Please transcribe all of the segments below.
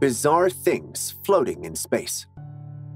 Bizarre things floating in space.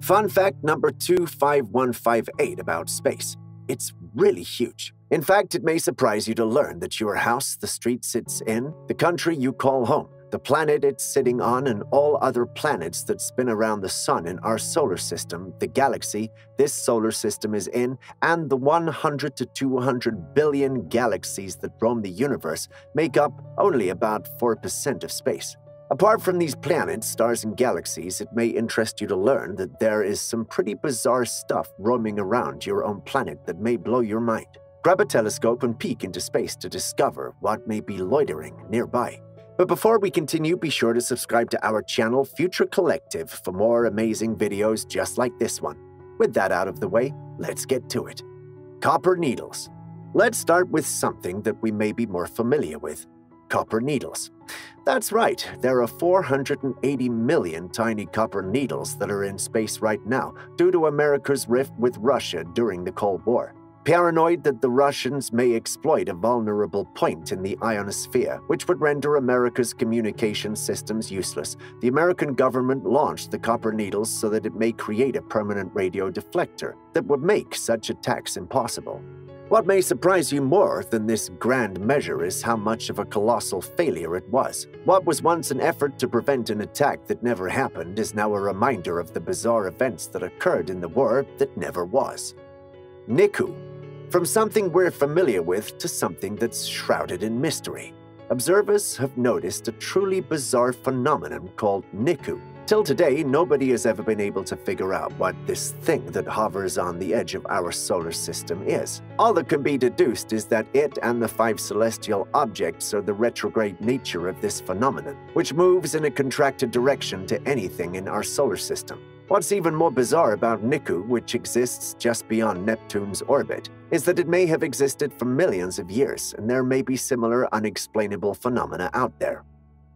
Fun fact number 25158 about space. It's really huge. In fact, it may surprise you to learn that your house, the street it's in, the country you call home, the planet it's sitting on, and all other planets that spin around the sun in our solar system, the galaxy this solar system is in, and the 100 to 200 billion galaxies that roam the universe make up only about 4% of space. Apart from these planets, stars, and galaxies, it may interest you to learn that there is some pretty bizarre stuff roaming around your own planet that may blow your mind. Grab a telescope and peek into space to discover what may be loitering nearby. But before we continue, be sure to subscribe to our channel, Future Collective, for more amazing videos just like this one. With that out of the way, let's get to it. Copper needles. Let's start with something that we may be more familiar with. Copper needles. That's right, there are 480 million tiny copper needles that are in space right now due to America's rift with Russia during the Cold War. Paranoid that the Russians may exploit a vulnerable point in the ionosphere, which would render America's communication systems useless, the American government launched the copper needles so that it may create a permanent radio deflector that would make such attacks impossible. What may surprise you more than this grand measure is how much of a colossal failure it was. What was once an effort to prevent an attack that never happened is now a reminder of the bizarre events that occurred in the war that never was. Niku. From something we're familiar with to something that's shrouded in mystery. Observers have noticed a truly bizarre phenomenon called Niku. Till today, nobody has ever been able to figure out what this thing that hovers on the edge of our solar system is. All that can be deduced is that it and the 5 celestial objects are the retrograde nature of this phenomenon, which moves in a contracted direction to anything in our solar system. What's even more bizarre about Niku, which exists just beyond Neptune's orbit, is that it may have existed for millions of years, and there may be similar unexplainable phenomena out there.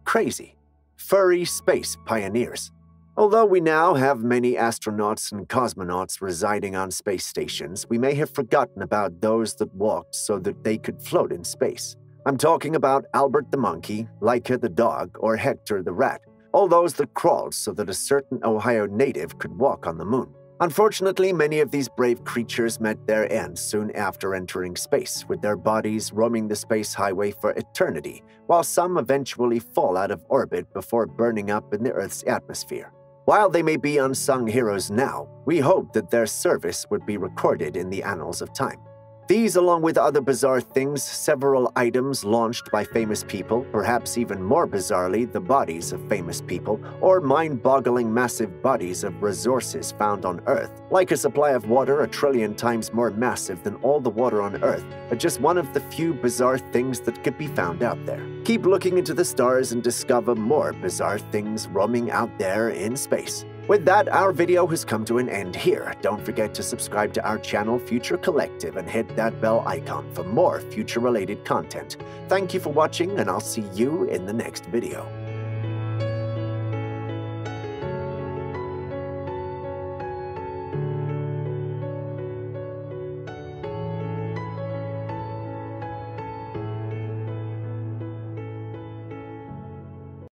Crazy. Furry space pioneers. Although we now have many astronauts and cosmonauts residing on space stations, we may have forgotten about those that walked so that they could float in space. I'm talking about Albert the monkey, Laika the dog, or Hector the rat, all those that crawled so that a certain Ohio native could walk on the moon. Unfortunately, many of these brave creatures met their end soon after entering space, with their bodies roaming the space highway for eternity, while some eventually fall out of orbit before burning up in the Earth's atmosphere. While they may be unsung heroes now, we hope that their service would be recorded in the annals of time. These, along with other bizarre things, several items launched by famous people, perhaps even more bizarrely, the bodies of famous people, or mind-boggling massive bodies of resources found on Earth, like a supply of water 1 trillion times more massive than all the water on Earth, are just one of the few bizarre things that could be found out there. Keep looking into the stars and discover more bizarre things roaming out there in space. With that, our video has come to an end here. Don't forget to subscribe to our channel, Future Collective, and hit that bell icon for more future-related content. Thank you for watching, and I'll see you in the next video.